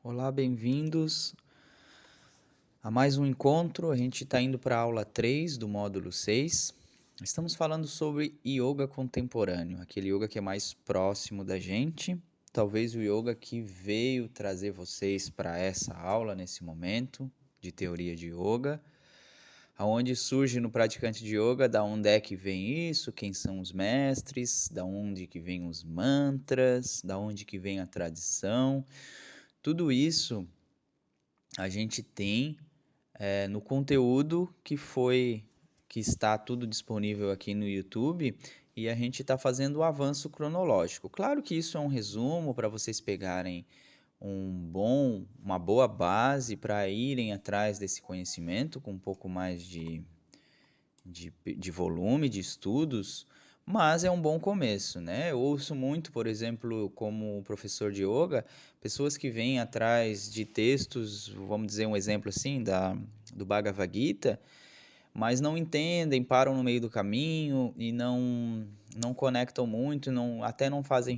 Olá, bem-vindos a mais um encontro. A gente está indo para a aula 3 do módulo 6. Estamos falando sobre yoga contemporâneo, aquele yoga que é mais próximo da gente. Talvez o yoga que veio trazer vocês para essa aula nesse momento de teoria de yoga, aonde surge no praticante de yoga, da onde é que vem isso, quem são os mestres, da onde que vem os mantras, da onde que vem a tradição. Tudo isso a gente tem no conteúdo que está tudo disponível aqui no YouTube, e a gente está fazendo o avanço cronológico. Claro que isso é um resumo para vocês pegarem uma boa base para irem atrás desse conhecimento com um pouco mais de volume de estudos, mas é um bom começo, né? Eu ouço muito, por exemplo, como professor de yoga, pessoas que vêm atrás de textos, vamos dizer um exemplo assim, do Bhagavad Gita, mas não entendem, param no meio do caminho e não conectam muito, até não fazem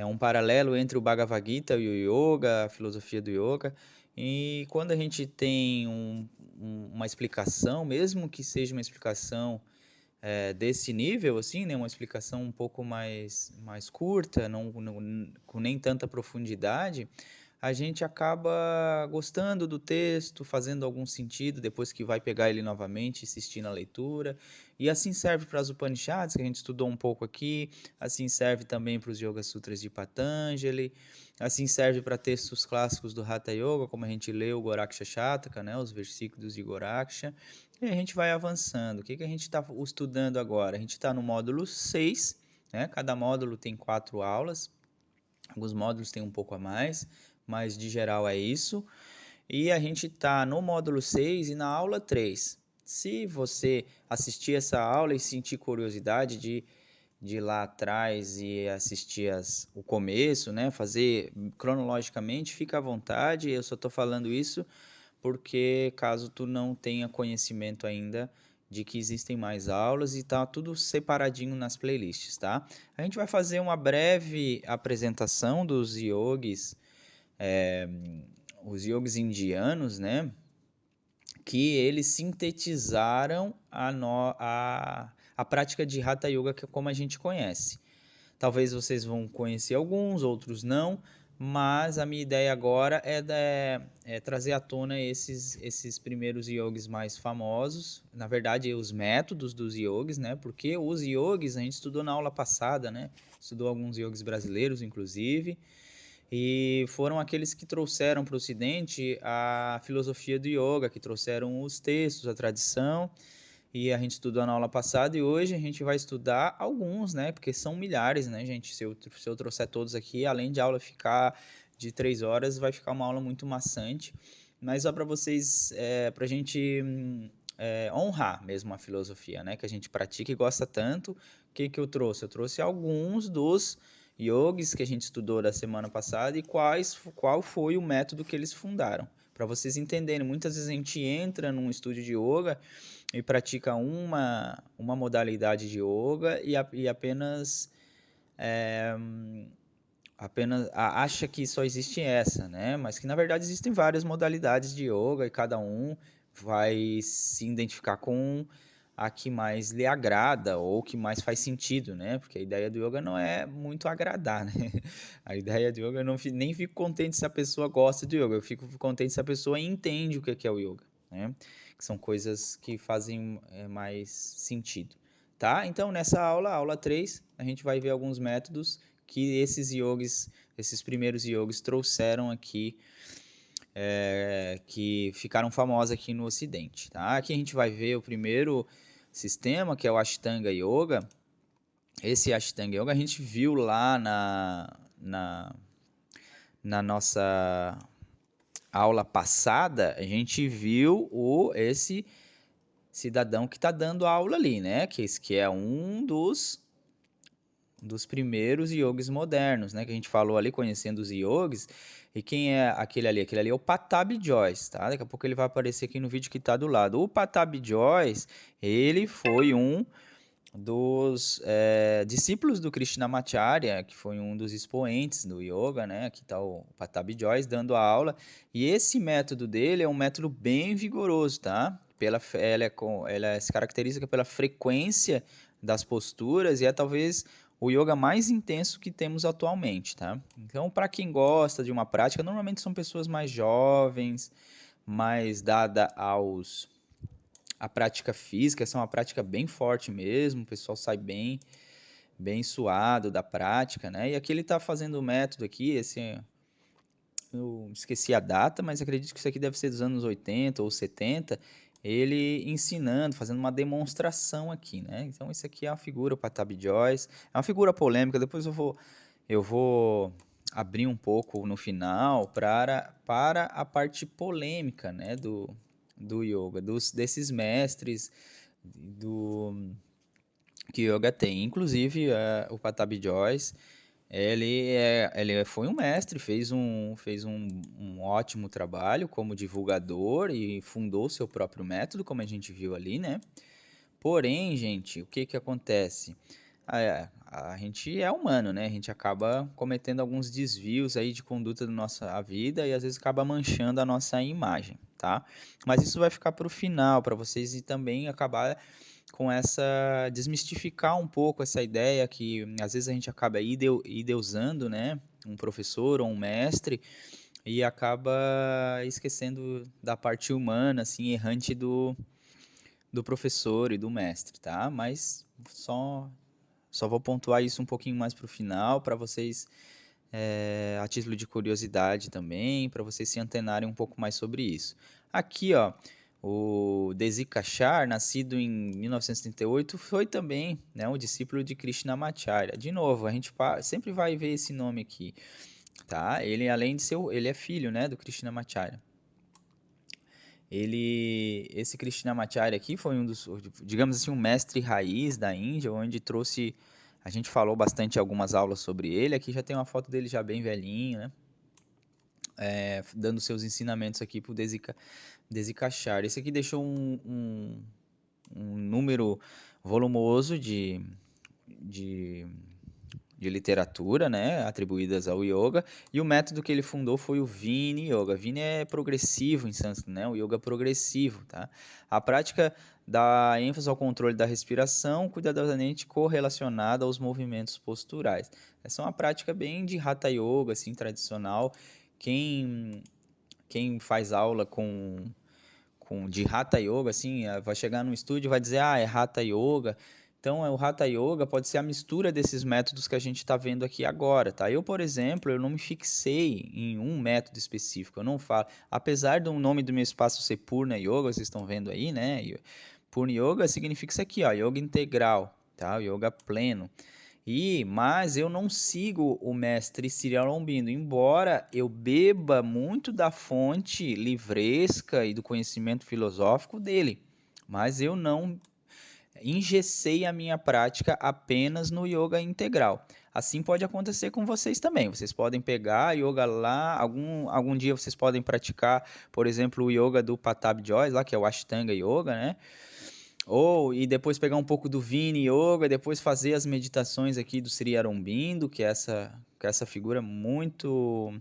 um paralelo entre o Bhagavad Gita e o yoga, a filosofia do yoga. E quando a gente tem uma explicação, mesmo que seja uma explicação desse nível, assim, né, uma explicação um pouco mais curta, com nem tanta profundidade, a gente acaba gostando do texto, fazendo algum sentido depois que vai pegar ele novamente, insistir na leitura. E assim serve para as Upanishads, que a gente estudou um pouco aqui, assim serve também para os Yoga Sutras de Patanjali, assim serve para textos clássicos do Hatha Yoga, como a gente leu o Goraksha Shataka, né, os versículos de Goraksha, e a gente vai avançando. O que a gente está estudando agora? A gente está no módulo 6, né? Cada módulo tem 4 aulas, alguns módulos têm um pouco a mais, mas de geral é isso. E a gente está no módulo 6 e na aula 3. Se você assistir essa aula e sentir curiosidade de ir lá atrás e assistir o começo, né, fazer cronologicamente, fica à vontade. Eu só estou falando isso porque caso tu não tenha conhecimento ainda de que existem mais aulas e tá tudo separadinho nas playlists, tá? A gente vai fazer uma breve apresentação dos yogis, é, os yogis indianos, né? Que eles sintetizaram a prática de Hatha Yoga que é como a gente conhece. Talvez vocês vão conhecer alguns, outros não, mas a minha ideia agora é trazer à tona esses primeiros yogis mais famosos, na verdade, os métodos dos yogis, né? Porque os yogis a gente estudou na aula passada, né? Estudou alguns yogis brasileiros, inclusive, e foram aqueles que trouxeram para o Ocidente a filosofia do yoga, que trouxeram os textos, a tradição, e a gente estudou na aula passada e hoje a gente vai estudar alguns, né? Porque são milhares, né, gente? Se eu trouxer todos aqui, além de a aula ficar de 3 horas, vai ficar uma aula muito maçante. Mas só para vocês, para a gente honrar mesmo a filosofia, né? Que a gente pratica e gosta tanto. O que eu trouxe? Eu trouxe alguns dos yogis que a gente estudou da semana passada e qual foi o método que eles fundaram. Para vocês entenderem, muitas vezes a gente entra num estúdio de yoga e pratica uma modalidade de yoga e apenas acha que só existe essa, né? Mas que na verdade existem várias modalidades de yoga e cada um vai se identificar com a que mais lhe agrada ou que mais faz sentido, né? Porque a ideia do yoga não é muito agradar, né? A ideia do yoga eu nem fico contente se a pessoa gosta de yoga, eu fico contente se a pessoa entende o que é o yoga, né? Que são coisas que fazem mais sentido, tá? Então nessa aula 3, a gente vai ver alguns métodos que esses primeiros yogis trouxeram aqui, que ficaram famosos aqui no Ocidente, tá? Aqui a gente vai ver o primeiro sistema, que é o Ashtanga Yoga. Esse Ashtanga Yoga a gente viu lá na nossa aula passada, a gente viu esse cidadão que está dando aula ali, né? Que é um dos primeiros yogis modernos, né? Que a gente falou ali, conhecendo os yogis. E quem é aquele ali? Aquele ali é o Patabi Jois, tá? Daqui a pouco ele vai aparecer aqui no vídeo que está do lado. O Patabi Jois, ele foi um dos discípulos do Krishnamacharya, que foi um dos expoentes do yoga, né? Aqui está o Patabi Joyce dando a aula. E esse método dele é um método bem vigoroso, tá? Ela se caracteriza pela frequência das posturas e é talvez o yoga mais intenso que temos atualmente, tá? Então, para quem gosta de uma prática, normalmente são pessoas mais jovens, mais dada aos a prática física, essa é uma prática bem forte mesmo, o pessoal sai bem suado da prática, né? E aqui ele está fazendo o método aqui, eu esqueci a data, mas acredito que isso aqui deve ser dos anos 80 ou 70, ele ensinando, fazendo uma demonstração aqui, né? Então isso aqui é uma figura, o Patabi Joyce, é uma figura polêmica, depois eu vou abrir um pouco no final para a parte polêmica, né, do yoga, desses mestres do que o yoga tem. Inclusive, o Patabi Joyce, ele foi um mestre, fez um ótimo trabalho como divulgador e fundou seu próprio método, como a gente viu ali, né? Porém, gente, o que que acontece? A gente é humano, né? A gente acaba cometendo alguns desvios aí de conduta da nossa vida e às vezes acaba manchando a nossa imagem, tá? Mas isso vai ficar para o final, para vocês e também acabar com essa desmistificar um pouco essa ideia que às vezes a gente acaba ideusando, né? Um professor ou um mestre e acaba esquecendo da parte humana, assim, errante do professor e do mestre, tá? Mas só vou pontuar isso um pouquinho mais para o final, para vocês, a título de curiosidade também, para vocês se antenarem um pouco mais sobre isso. Aqui, ó, o Desi Kachar, nascido em 1938, foi também, né, um discípulo de Krishnamacharya. De novo, a gente sempre vai ver esse nome aqui, tá? Ele, além de ser, ele é filho, né, do Krishnamacharya. Esse Krishnamacharya aqui foi um dos, digamos assim, um mestre raiz da Índia, onde trouxe, a gente falou bastante algumas aulas sobre ele, aqui já tem uma foto dele já bem velhinho, né? Dando seus ensinamentos aqui para o Desikachar. Esse aqui deixou um número volumoso de de literatura, né, atribuídas ao yoga, e o método que ele fundou foi o Vini Yoga. Vini é progressivo em sânscrito, né, o yoga progressivo, tá? A prática dá ênfase ao controle da respiração, cuidadosamente correlacionada aos movimentos posturais. Essa é uma prática bem de Hatha Yoga, assim, tradicional. Quem, quem faz aula de Hatha Yoga, assim, vai chegar no estúdio e vai dizer, é Hatha Yoga. Então, o Hatha Yoga pode ser a mistura desses métodos que a gente está vendo aqui agora, tá? Eu, por exemplo, eu não me fixei em um método específico, eu não falo, apesar do nome do meu espaço ser Purna Yoga, vocês estão vendo aí, né? Purna Yoga significa isso aqui, ó, yoga integral, tá? O yoga pleno. Mas eu não sigo o mestre Sri Aurobindo, embora eu beba muito da fonte livresca e do conhecimento filosófico dele, mas eu não engessei a minha prática apenas no yoga integral. Assim pode acontecer com vocês também. Vocês podem pegar yoga lá, algum dia vocês podem praticar, por exemplo, o yoga do Patabi Joyce, lá que é o Ashtanga Yoga, né? E depois pegar um pouco do Vini Yoga, depois fazer as meditações aqui do Sri Aurobindo, que é essa figura muito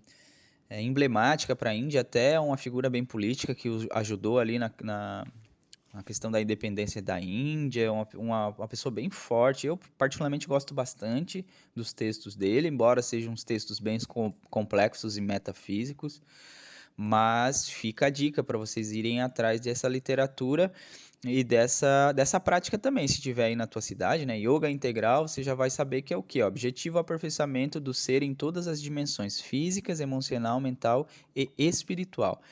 emblemática para a Índia, até uma figura bem política que ajudou ali na questão da independência da Índia, uma pessoa bem forte. Eu particularmente gosto bastante dos textos dele, embora sejam uns textos bem complexos e metafísicos, mas fica a dica para vocês irem atrás dessa literatura e dessa prática também, se tiver aí na tua cidade, né? Yoga integral, você já vai saber que é o quê? Objetivo aperfeiçoamento do ser em todas as dimensões físicas, emocional, mental e espiritual.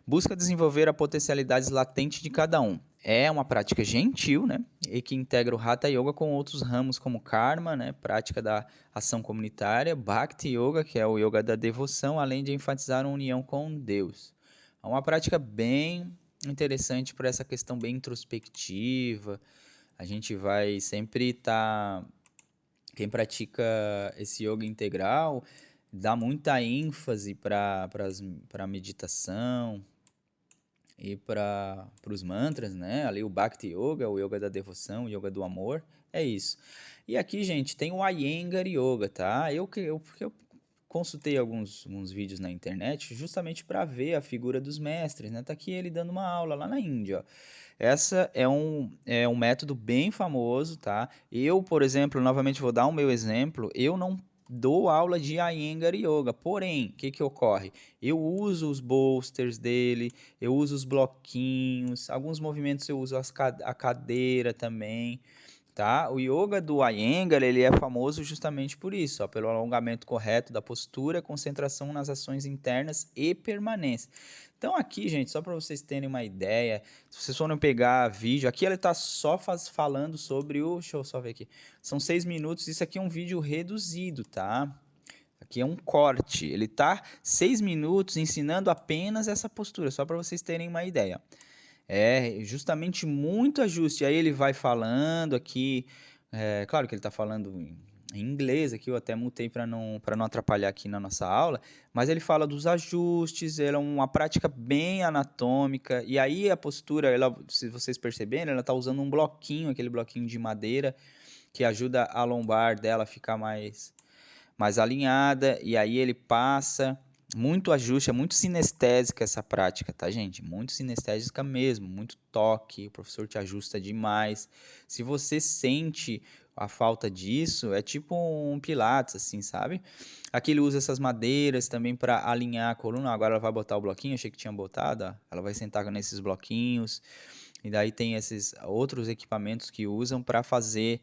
Busca desenvolver a potencialidade latente de cada um. É uma prática gentil, né? E que integra o Hatha Yoga com outros ramos como Karma, né? Prática da ação comunitária, Bhakti Yoga, que é o yoga da devoção, além de enfatizar a união com Deus. É uma prática bem interessante por essa questão bem introspectiva. A gente vai sempre estar. Quem pratica esse yoga integral dá muita ênfase para a meditação, e para os mantras, né? Ali o Bhakti Yoga, o Yoga da devoção, o Yoga do amor, É isso. E aqui, gente, tem o Iyengar Yoga, tá? Porque eu consultei alguns vídeos na internet justamente para ver a figura dos mestres, né? Tá aqui ele dando uma aula lá na Índia, ó. Essa é um método bem famoso, tá? Eu, por exemplo, novamente vou dar o meu exemplo, eu não dou aula de Iyengar Yoga, porém, o que que ocorre? Eu uso os bolsters dele, eu uso os bloquinhos, alguns movimentos eu uso a cadeira também, tá? O yoga do Iyengar, ele é famoso justamente por isso, ó, pelo alongamento correto da postura, concentração nas ações internas e permanência. Então aqui, gente, só para vocês terem uma ideia, se vocês forem pegar vídeo, aqui ele está só falando sobre o, deixa eu só ver aqui, são 6 minutos, isso aqui é um vídeo reduzido, tá? Aqui é um corte, ele tá 6 minutos ensinando apenas essa postura, só para vocês terem uma ideia. É justamente muito ajuste. Aí ele vai falando aqui, claro que ele está falando em inglês aqui, eu até mutei para não atrapalhar aqui na nossa aula, mas ele fala dos ajustes, ela é uma prática bem anatômica, e aí a postura, ela, se vocês perceberem, ela está usando um bloquinho, aquele bloquinho de madeira, que ajuda a lombar dela a ficar mais alinhada, e aí ele passa muito ajuste, é muito sinestésica essa prática, tá, gente? Muito sinestésica mesmo, muito toque, o professor te ajusta demais. Se você sente a falta disso, é tipo um pilates, assim, sabe? Aqui ele usa essas madeiras também para alinhar a coluna. Agora ela vai botar o bloquinho, achei que tinha botado, ó. Ela vai sentar nesses bloquinhos. E daí tem esses outros equipamentos que usam para fazer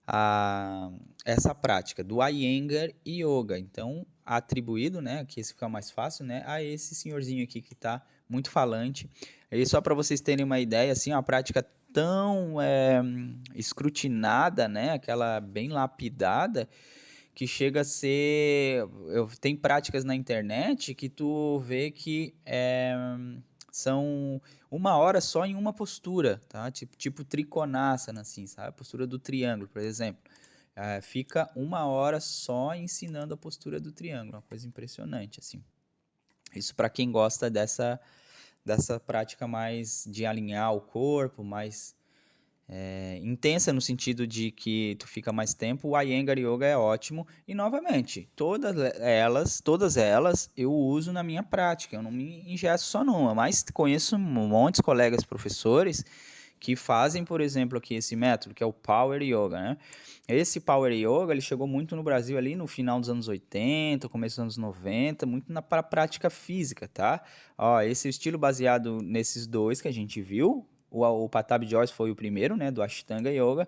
a, essa prática do Iyengar Yoga. Então, atribuído, né, que esse fica mais fácil, né, a esse senhorzinho aqui que está muito falante. E só para vocês terem uma ideia, assim, uma prática tão escrutinada, né, aquela bem lapidada, que chega a ser. Tem práticas na internet que tu vê que são 1 hora só em uma postura, tá? Tipo trikonasana, assim, sabe? A postura do triângulo, por exemplo. Fica 1 hora só ensinando a postura do triângulo, uma coisa impressionante, assim. Isso para quem gosta dessa prática mais de alinhar o corpo, mais intensa no sentido de que tu fica mais tempo, o Iyengar Yoga é ótimo. E novamente, todas elas eu uso na minha prática, eu não me engesso só numa, mas conheço montes de colegas professores que fazem, por exemplo, aqui esse método, que é o Power Yoga, né? Esse Power Yoga, ele chegou muito no Brasil ali no final dos anos 80, começo dos anos 90, muito na prática física, tá? Ó, esse estilo baseado nesses dois que a gente viu, o Patabi Joyce foi o primeiro, né, do Ashtanga Yoga,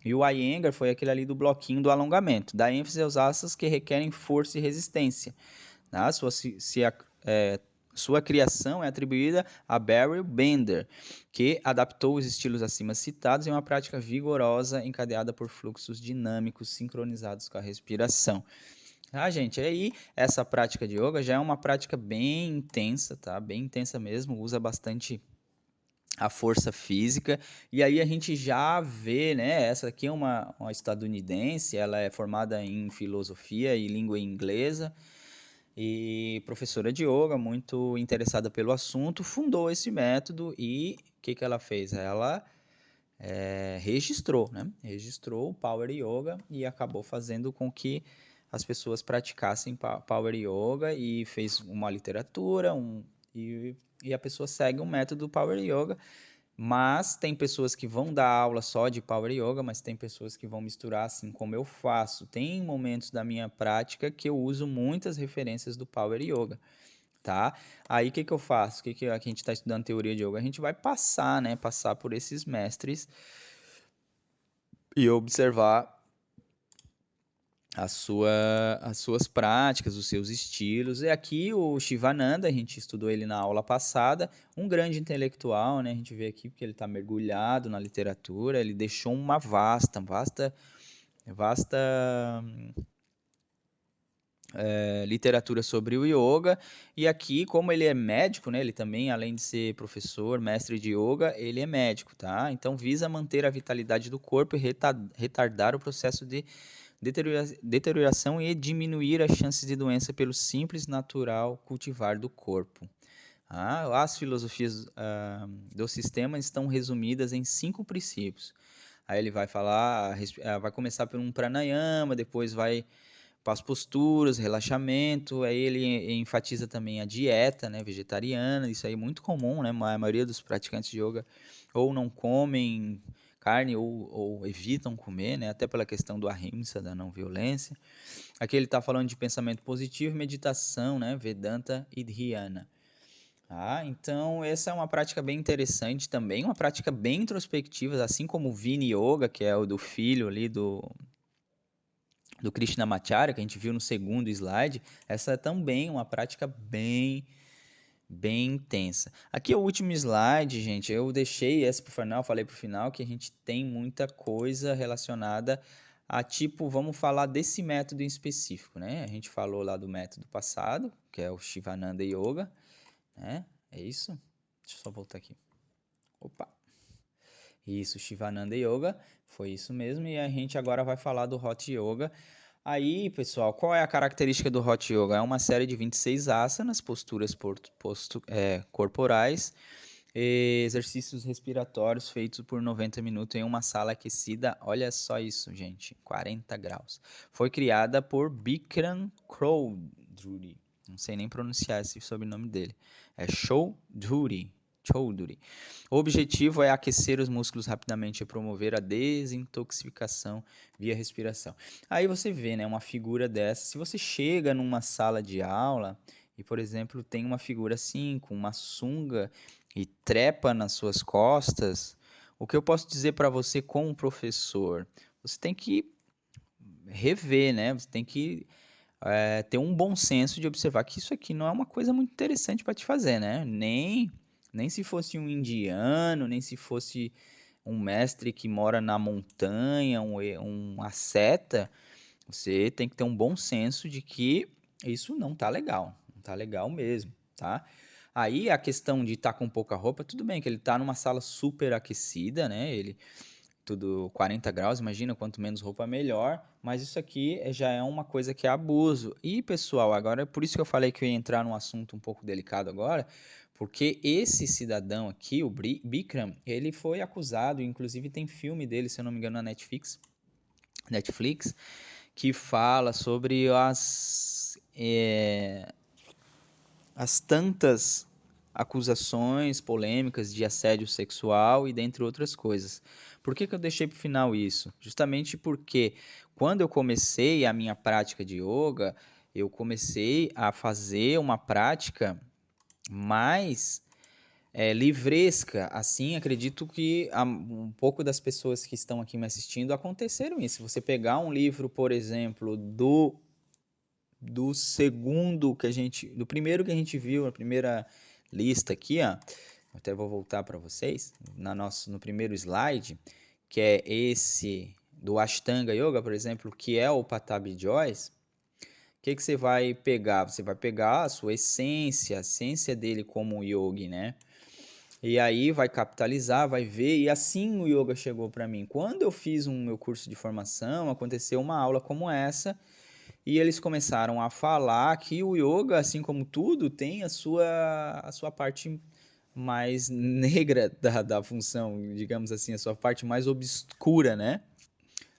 e o Iyengar foi aquele ali do bloquinho do alongamento. Dá ênfase aos asanas que requerem força e resistência. Tá? Sua criação é atribuída a Barry Bender, que adaptou os estilos acima citados em uma prática vigorosa encadeada por fluxos dinâmicos sincronizados com a respiração. Ah, gente, aí essa prática de yoga já é uma prática bem intensa, tá? Bem intensa mesmo, usa bastante a força física, e aí a gente já vê, né? Essa aqui é uma estadunidense, ela é formada em filosofia e língua inglesa, e professora de yoga, muito interessada pelo assunto, fundou esse método e o que que ela fez? Ela registrou, né? Registrou o Power Yoga e acabou fazendo com que as pessoas praticassem Power Yoga e fez uma literatura, e a pessoa segue o método Power Yoga, mas tem pessoas que vão dar aula só de Power Yoga, mas tem pessoas que vão misturar assim como eu faço. Tem momentos da minha prática que eu uso muitas referências do Power Yoga, tá? Aí o que que eu faço? O que que a gente está estudando teoria de yoga? A gente vai passar, né? Passar por esses mestres e observar as suas práticas, os seus estilos. E aqui o Shivananda, a gente estudou ele na aula passada, um grande intelectual, né? A gente vê aqui porque ele está mergulhado na literatura, ele deixou uma vasta literatura sobre o yoga. E aqui, como ele é médico, né? Ele também, além de ser professor, mestre de yoga, ele é médico, tá? Então visa manter a vitalidade do corpo e retardar o processo de deterioração e diminuir as chances de doença pelo simples natural cultivar do corpo. As filosofias do sistema estão resumidas em 5 princípios. Aí ele vai falar, vai começar por um pranayama, depois vai para as posturas, relaxamento, aí ele enfatiza também a dieta, né, vegetariana, isso aí é muito comum, né, a maioria dos praticantes de yoga ou não comem carne ou evitam comer, né, até pela questão do ahimsa, da não violência. Aqui ele está falando de pensamento positivo, meditação, né, Vedanta e Dhyana. Então essa é uma prática bem interessante também, uma prática bem introspectiva, assim como o Vini Yoga, que é o do filho ali do Krishnamacharya, que a gente viu no segundo slide, essa é também uma prática bem intensa. Aqui é o último slide, gente, eu deixei essa para o final, falei para o final que a gente tem muita coisa relacionada a tipo, vamos falar desse método em específico, né? A gente falou lá do método passado, que é o Shivananda Yoga, né? É isso? Deixa eu só voltar aqui. Opa! Isso, Shivananda Yoga, foi isso mesmo, e a gente agora vai falar do Hot Yoga. Aí, pessoal, qual é a característica do Hot Yoga? É uma série de 26 asanas, posturas corporais, e exercícios respiratórios feitos por 90 minutos em uma sala aquecida. Olha só isso, gente, 40 graus. Foi criada por Bikram Choudhury. Não sei nem pronunciar esse sobrenome dele. É Choudhury. O objetivo é aquecer os músculos rapidamente e promover a desintoxicação via respiração. Aí você vê, né, uma figura dessa. Se você chega numa sala de aula e, por exemplo, tem uma figura assim, com uma sunga e trepa nas suas costas, o que eu posso dizer para você como professor? Você tem que rever, né? Você tem que ter um bom senso de observar que isso aqui não é uma coisa muito interessante para te fazer, né? Nem se fosse um indiano, nem se fosse um mestre que mora na montanha, um asceta, você tem que ter um bom senso de que isso não tá legal, não tá legal mesmo, tá? Aí a questão de estar com pouca roupa, tudo bem que ele tá numa sala super aquecida, né? Ele tudo 40 graus, imagina, quanto menos roupa melhor, mas isso aqui já é uma coisa que é abuso. E pessoal, agora é por isso que eu falei que eu ia entrar num assunto um pouco delicado agora, porque esse cidadão aqui, o Bikram, ele foi acusado, inclusive tem filme dele, se eu não me engano, na Netflix, que fala sobre as tantas acusações polêmicas de assédio sexual e dentre outras coisas. Por que eu deixei para o final isso? Justamente porque quando eu comecei a minha prática de yoga, eu comecei a fazer uma prática mais livresca. Assim, acredito que um pouco das pessoas que estão aqui me assistindo aconteceram isso. Se você pegar um livro, por exemplo, do segundo que a gente, do primeiro que a gente viu, a primeira lista aqui, ó, até vou voltar para vocês, no primeiro slide, que é esse do Ashtanga Yoga, por exemplo, que é o Patabi Joyce, o que você vai pegar? Você vai pegar a sua essência, a essência dele como yogi, né? E aí vai capitalizar, vai ver, e assim o yoga chegou para mim. Quando eu fiz meu curso de formação, aconteceu uma aula como essa, e eles começaram a falar que o yoga, assim como tudo, tem a sua parte mais negra da função, digamos assim, a sua parte mais obscura, né?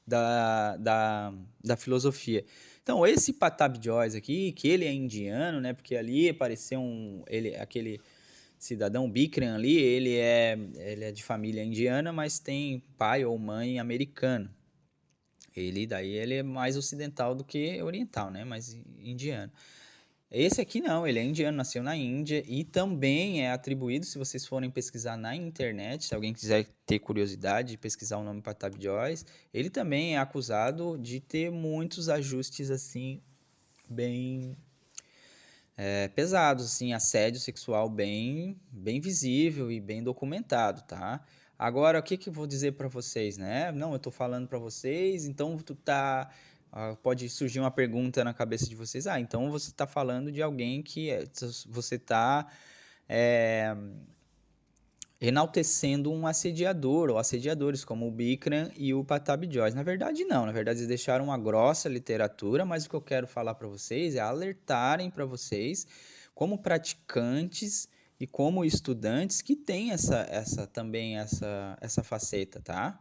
Da filosofia. Então, esse Patabi Joyce aqui, que ele é indiano, né? Porque ali apareceu aquele cidadão Bikram ali, ele é de família indiana, mas tem pai ou mãe americano. Ele é mais ocidental do que oriental, né? Mais indiano. Esse aqui não, ele é indiano, nasceu na Índia e também é atribuído, se vocês forem pesquisar na internet, se alguém quiser ter curiosidade de pesquisar o nome Patabi Joyce, ele também é acusado de ter muitos ajustes assim bem pesados, assim, assédio sexual bem visível e bem documentado, tá? Agora, o que que eu vou dizer para vocês, né? Não, eu tô falando para vocês, então pode surgir uma pergunta na cabeça de vocês. Então você tá falando de alguém que você tá é, enaltecendo um assediador ou assediadores como o Bikram e o Patabi Joyce. Na verdade, não. Na verdade, eles deixaram uma grossa literatura, mas o que eu quero falar para vocês é alertarem para vocês, como praticantes e como estudantes, que tem também essa faceta, tá?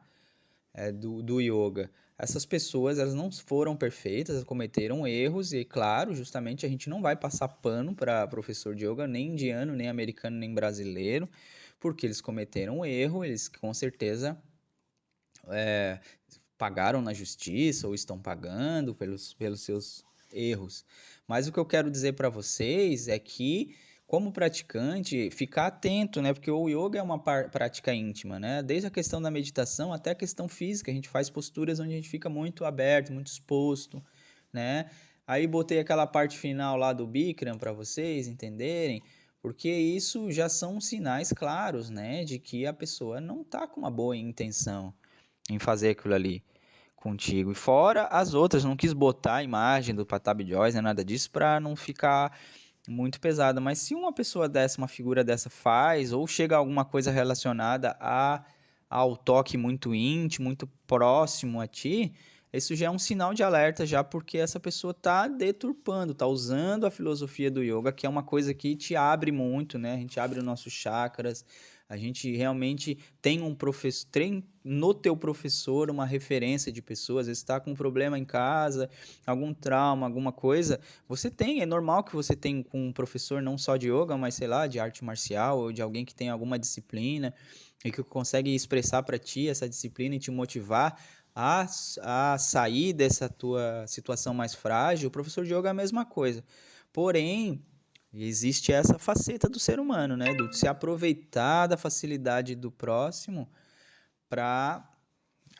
do yoga. Essas pessoas, elas não foram perfeitas, elas cometeram erros e, claro, justamente a gente não vai passar pano para professor de yoga, nem indiano, nem americano, nem brasileiro, porque eles cometeram um erro, eles com certeza pagaram na justiça ou estão pagando pelos seus erros. Mas o que eu quero dizer para vocês é que, como praticante, ficar atento, né? Porque o yoga é uma prática íntima, né? Desde a questão da meditação até a questão física, a gente faz posturas onde a gente fica muito aberto, muito exposto, né? Aí botei aquela parte final lá do Bikram para vocês entenderem, porque isso já são sinais claros, né, de que a pessoa não está com uma boa intenção em fazer aquilo ali contigo. E fora as outras, não quis botar a imagem do Patabi Joyce, nem nada disso, para não ficar muito pesada. Mas se uma pessoa dessa, uma figura dessa faz, ou chega a alguma coisa relacionada ao toque muito íntimo, muito próximo a ti, isso já é um sinal de alerta já, porque essa pessoa está deturpando, está usando a filosofia do yoga, que é uma coisa que te abre muito, né? A gente abre os nossos chakras, a gente realmente tem um professor, tem no teu professor uma referência de pessoas, às vezes está com um problema em casa, algum trauma, alguma coisa, você tem, é normal que você tenha com um professor não só de yoga, mas sei lá, de arte marcial ou de alguém que tem alguma disciplina e que consegue expressar para ti essa disciplina e te motivar a sair dessa tua situação mais frágil. O professor de yoga é a mesma coisa. Porém, existe essa faceta do ser humano, né? Do se aproveitar da facilidade do próximo para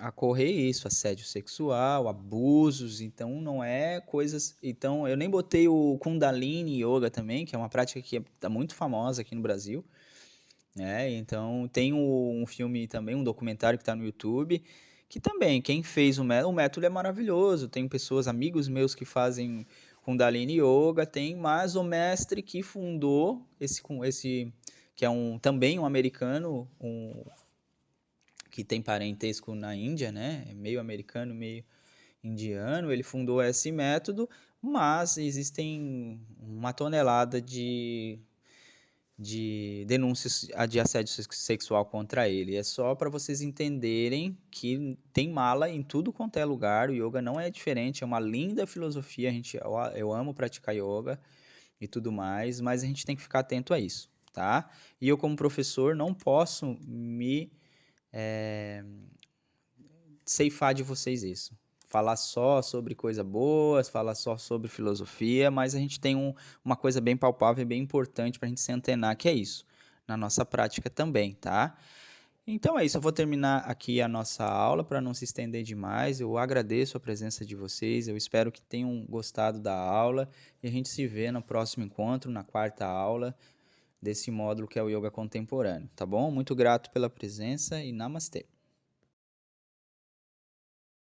ocorrer isso, assédio sexual, abusos, então não é coisas. Então, eu nem botei o Kundalini Yoga também, que é uma prática que está muito famosa aqui no Brasil, né? Então, tem um filme também, um documentário que está no YouTube, que também, quem fez o método é maravilhoso, tem pessoas, amigos meus que fazem Kundalini Yoga, tem, mas o mestre que fundou esse que é também um americano, que tem parentesco na Índia, né? É meio americano, meio indiano, ele fundou esse método, mas existem uma tonelada de denúncias de assédio sexual contra ele. É só para vocês entenderem que tem mala em tudo quanto é lugar. O yoga não é diferente, é uma linda filosofia. Eu amo praticar yoga e tudo mais, mas a gente tem que ficar atento a isso, tá? E eu, como professor, não posso me ceifar de vocês isso. Falar só sobre coisa boas, falar só sobre filosofia, mas a gente tem uma coisa bem palpável e bem importante para a gente se antenar, que é isso, na nossa prática também, tá? Então é isso, eu vou terminar aqui a nossa aula para não se estender demais. Eu agradeço a presença de vocês, eu espero que tenham gostado da aula e a gente se vê no próximo encontro, na quarta aula desse módulo que é o Yoga Contemporâneo, tá bom? Muito grato pela presença e namastê.